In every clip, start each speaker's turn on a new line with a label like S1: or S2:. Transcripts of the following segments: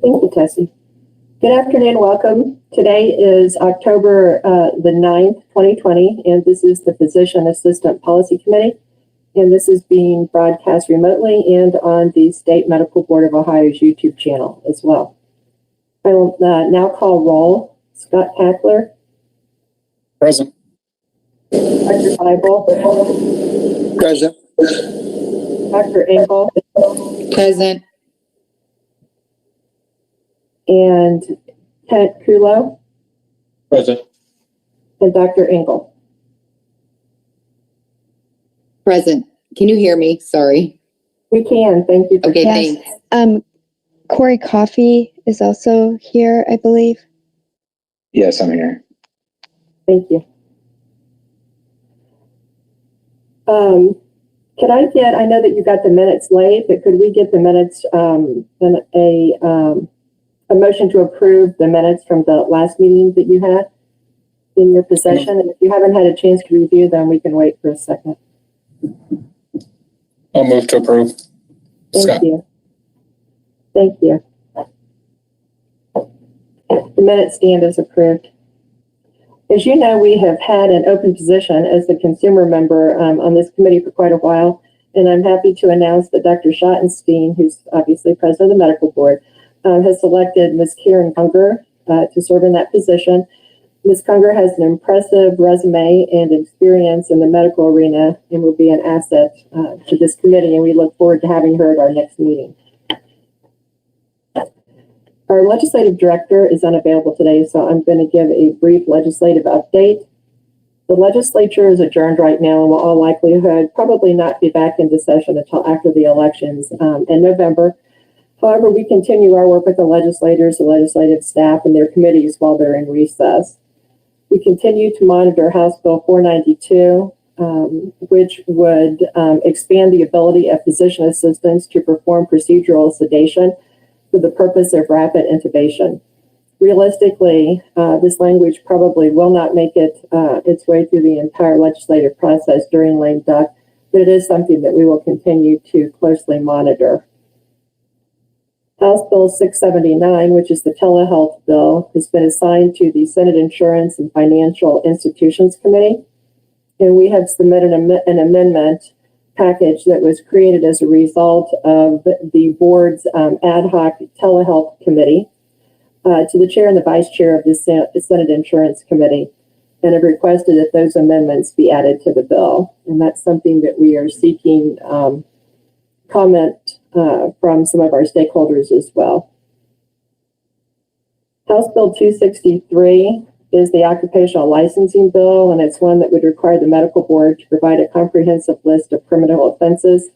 S1: Thank you, Tessie. Good afternoon, welcome. Today is October the 9th, 2020, and this is the Physician Assistant Policy Committee, and this is being broadcast remotely and on the State Medical Board of Ohio's YouTube channel as well. I will now call roll. Scott Packler.
S2: Present.
S1: Dr. Bible.
S2: Present.
S1: Dr. Engel.
S3: Present.
S1: And Ted Kulo.
S2: Present.
S1: And Dr. Engel.
S3: Present. Can you hear me? Sorry.
S1: We can. Thank you.
S3: Okay,
S4: Yes.
S3: thanks.
S4: Corey Coffey is also here, I believe.
S2: Yes, I'm here.
S1: Thank you. Could I know that you got the minutes late, but could we get the minutes, a motion to approve the minutes from the last meeting that you had in your possession? And if you haven't had a chance to review them, we can wait for a second.
S2: I'll move to approve.
S1: Thank
S2: Scott.
S1: you. Thank you. The minutes stand as approved. As you know, we have had an open position as the consumer member on this committee for quite a while, and I'm happy to announce that Dr. Schottenstein, who's obviously president of the medical board, has selected Ms. Karen Unger to serve in that position. Ms. Unger has an impressive resume and experience in the medical arena and will be an asset to this committee, and we look forward to having her at our next meeting. Our legislative director is unavailable today, so I'm going to give a brief legislative update. The legislature is adjourned right now and will all likelihood probably not be back into session until after the elections in November. However, we continue our work with the legislators, the legislative staff, and their committees while they're in recess. We continue to monitor House Bill 492, which would expand the ability of physician assistants to perform procedural sedation for the purpose of rapid intubation. Realistically, this language probably will not make its way through the entire legislative process during lame duck, but it is something that we will continue to closely monitor. House Bill 679, which is the telehealth bill, has been assigned to the Senate Insurance and Financial Institutions Committee, and we have submitted an amendment package that was created as a result of the board's ad hoc telehealth committee to the chair and the vice chair of the Senate Insurance Committee, and have requested that those amendments be added to the bill. And that's something that we are seeking comment from some of our stakeholders as well. House Bill 263 is the occupational licensing bill, and it's one that would require the medical board to provide a comprehensive list of criminal offenses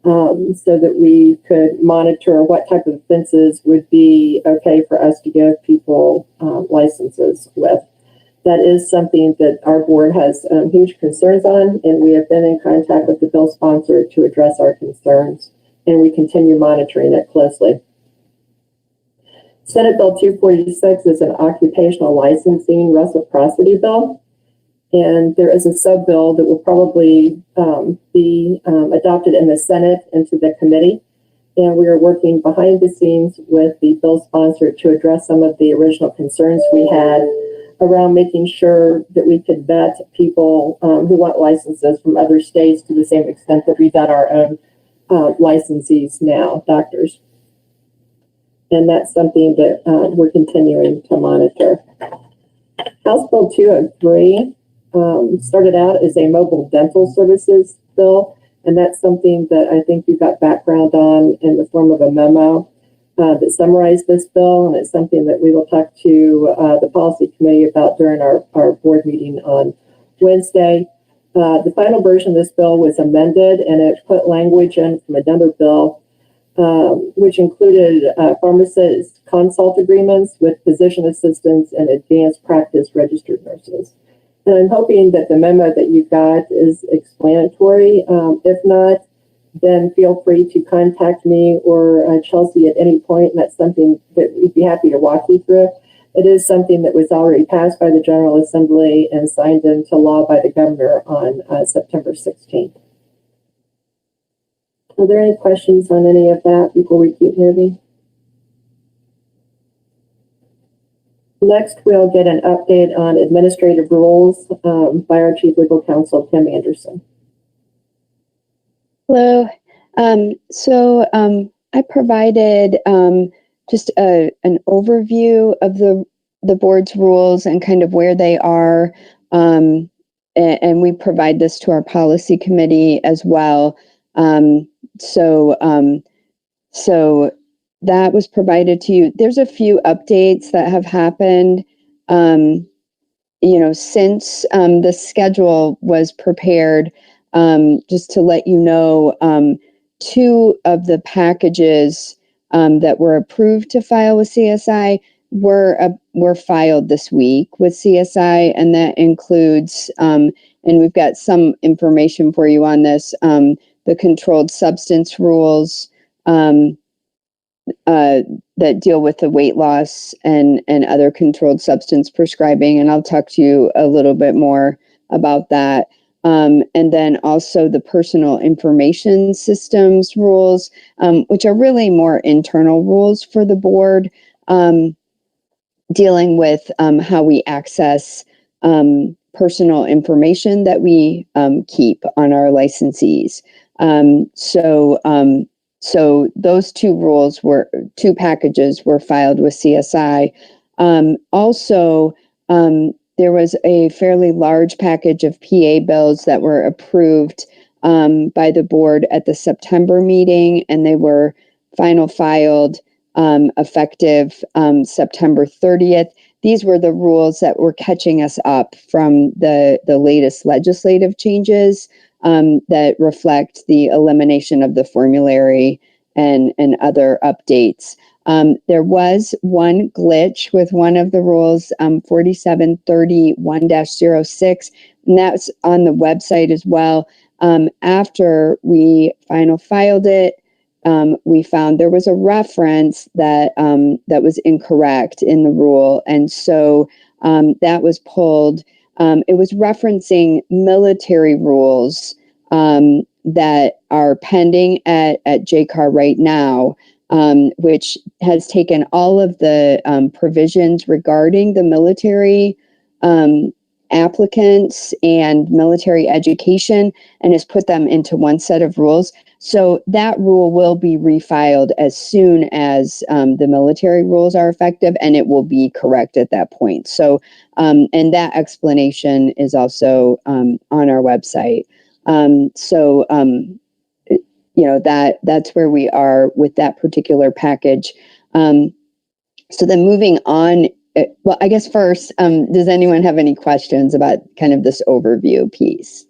S1: so that we could monitor what type of offenses would be okay for us to give people licenses with. That is something that our board has huge concerns on, and we have been in contact with the bill sponsor to address our concerns, and we continue monitoring it closely. Senate Bill 246 is an occupational licensing reciprocity bill, and there is a sub-bill that will probably be adopted in the Senate and to the committee, and we are working behind the scenes with the bill sponsor to address some of the original concerns we had around making sure that we could vet people who want licenses from other states to the same extent that we vet our own licensees now, doctors. And that's something that we're continuing to monitor. House Bill 203 started out as a mobile dental services bill, and that's something that I think you got background on in the form of a memo that summarized this bill, and it's something that we will talk to the policy committee about during our board meeting on Wednesday. The final version of this bill was amended, and it put language in from another bill, which included pharmacist consult agreements with physician assistants and advanced practice registered nurses. And I'm hoping that the memo that you got is explanatory. If not, then feel free to contact me or Chelsea at any point, and that's something that we'd be happy to walk you through. It is something that was already passed by the General Assembly and signed into law by the governor on September 16th. Are there any questions on any of that before we keep moving? Next, we'll get an update on administrative rules by our Chief Legal Counsel, Kim Anderson.
S4: Hello. I provided just an overview of the board's rules and kind of where they are. And we provide this to our policy committee as well. So that was provided to you. There's a few updates that have happened, since the schedule was prepared. Just to let you know, two of the packages that were approved to file with CSI were filed this week with CSI, and that includes, and we've got some information for you on this, the controlled substance rules that deal with the weight loss and other controlled substance prescribing, and I'll talk to you a little bit more about that. And then also the personal information systems rules, which are really more internal rules for the board, dealing with how we access personal information that we keep on our licensees. So those two packages were filed with CSI. Also, there was a fairly large package of PA bills that were approved by the board at the September meeting, and they were final filed effective September 30th. These were the rules that were catching us up from the latest legislative changes that reflect the elimination of the formulary and other updates. There was one glitch with one of the rules, 4731-06, and that's on the website as well. After we final filed it, we found there was a reference that was incorrect in the rule, and so that was pulled. It was referencing military rules that are pending at JCAR right now, which has taken all of the provisions regarding the military applicants and military education and has put them into one set of rules. So that rule will be refiled as soon as the military rules are effective, and it will be correct at that point. So, and that explanation is also on our website. That's where we are with that particular package. So then moving on, well, I guess first, does anyone have any questions about kind of this overview piece?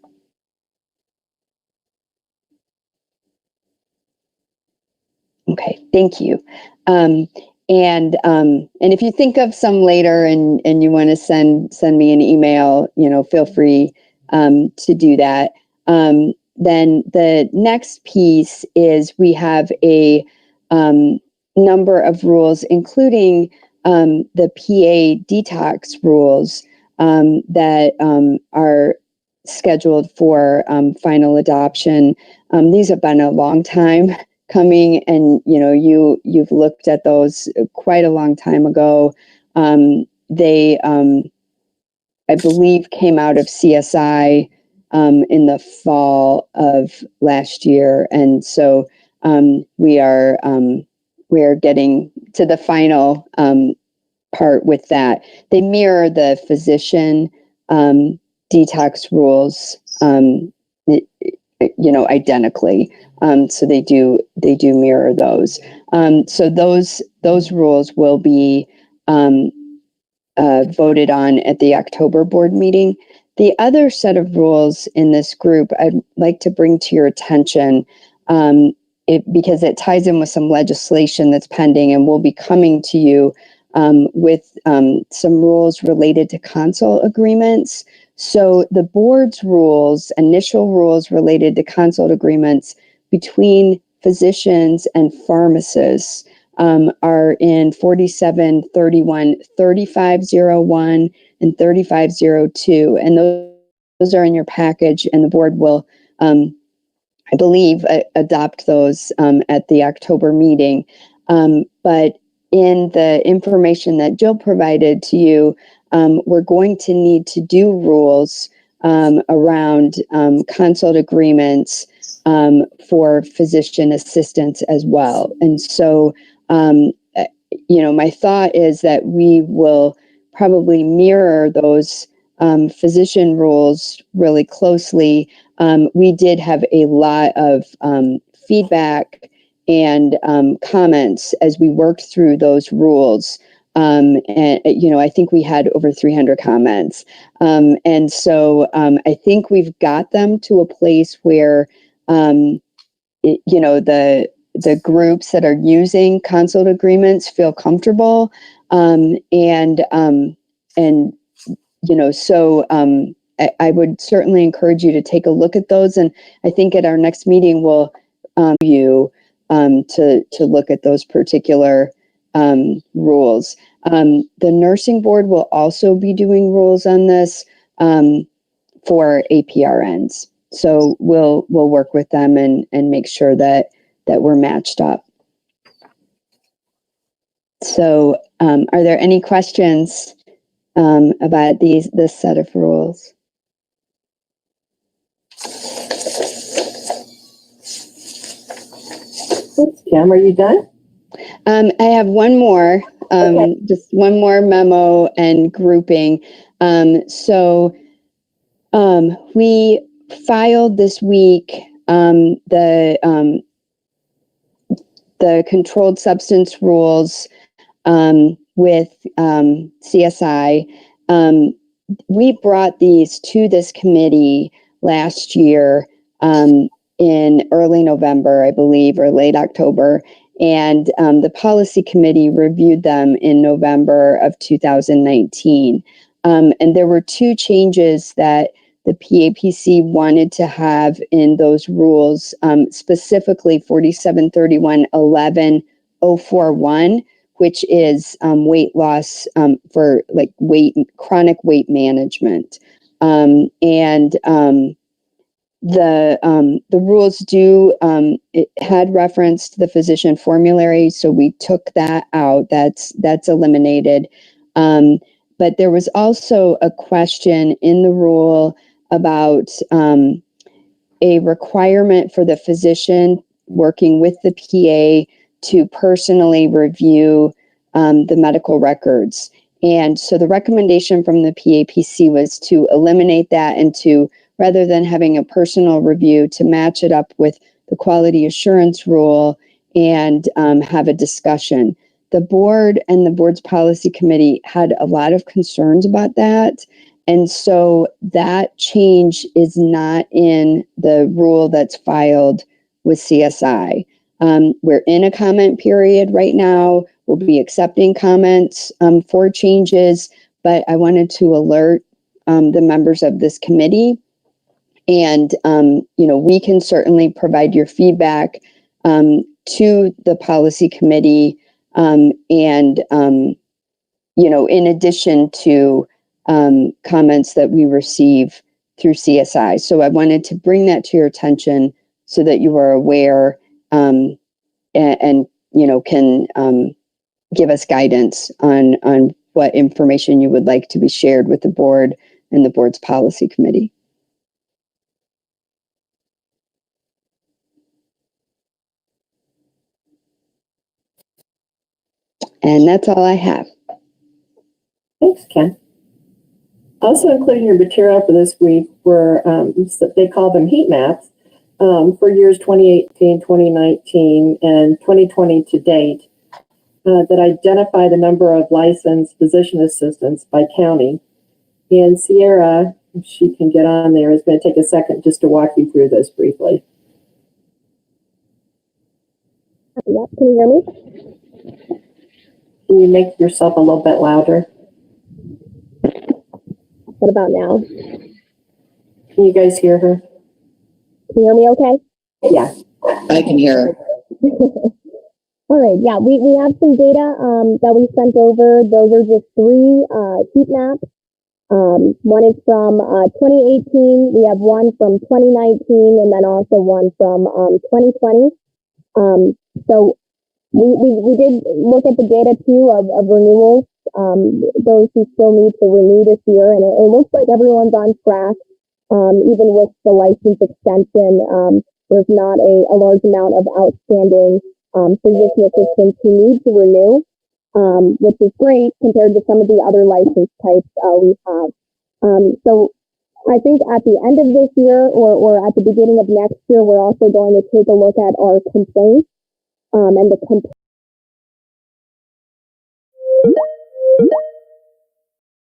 S4: Okay, thank you. And if you think of some later and you want to send me an email, feel free to do that. Then the next piece is we have a number of rules, including the PA detox rules that are scheduled for final adoption. These have been a long time coming, and you've looked at those quite a long time ago. They, I believe, came out of CSI in the fall of last year, and so we are getting to the final part with that. They mirror the physician detox rules, identically. So they do mirror those. So those rules will be voted on at the October board meeting. The other set of rules in this group I'd like to bring to your attention, because it ties in with some legislation that's pending and will be coming to you with some rules related to consult agreements. So the board's rules, initial rules related to consult agreements between physicians and pharmacists are in 4731, 3501, and 3502. And those are in your package, and the board will, I believe, adopt those at the October meeting. But in the information that Jill provided to you, we're going to need to do rules around consult agreements for physician assistants as well. And so, my thought is that we will probably mirror those physician rules really closely. We did have a lot of feedback and comments as we worked through those rules. And, I think we had over 300 comments. And so I think we've got them to a place where, the groups that are using consult agreements feel comfortable. I would certainly encourage you to take a look at those. And I think at our next meeting, we'll to look at those particular rules. The nursing board will also be doing rules on this for APRNs. So we'll work with them and make sure that we're matched up. So are there any questions about this set of rules?
S1: Kim, are you done?
S4: I have one more,
S1: Okay.
S4: just one more memo and grouping. We filed this week the controlled substance rules with CSI. We brought these to this committee last year in early November, I believe, or late October. And the policy committee reviewed them in November of 2019. And there were two changes that the PAPC wanted to have in those rules, specifically 4731.11.041, which is weight loss for like chronic weight management. The rules it had referenced the physician formulary, so we took that out. That's eliminated. But there was also a question in the rule about a requirement for the physician working with the PA to personally review the medical records. And so the recommendation from the PAPC was to eliminate that and to, rather than having a personal review, to match it up with the quality assurance rule and have a discussion. The board and the board's policy committee had a lot of concerns about that. And so that change is not in the rule that's filed with CSI. We're in a comment period right now. We'll be accepting comments for changes, but I wanted to alert the members of this committee. And, we can certainly provide your feedback to the policy committee in addition to comments that we receive through CSI. So I wanted to bring that to your attention so that you are aware and can give us guidance on what information you would like to be shared with the board and the board's policy committee. And that's all I have.
S1: Thanks, Ken. Also including your material for this week were, they call them heat maps for years 2018, 2019, and 2020 to date that identify the number of licensed physician assistants by county. And Sierra, if she can get on there, is going to take a second just to walk you through this briefly.
S5: Yep, can you hear me?
S1: Can you make yourself a little bit louder?
S5: What about now?
S1: Can you guys hear her?
S5: Can you hear me okay?
S1: Yeah.
S3: I can hear her.
S5: All right, yeah, we have some data that we sent over. Those are just 3 heat maps. One is from 2018. We have one from 2019, and then also one from 2020. So we did look at the data too of renewals, those who still need to renew this year, and it looks like everyone's on track. Even with the license extension, there's not a large amount of outstanding physician assistants who need to renew, which is great compared to some of the other license types we have. So I think at the end of this year or at the beginning of next year, we're also going to take a look at our complaints and the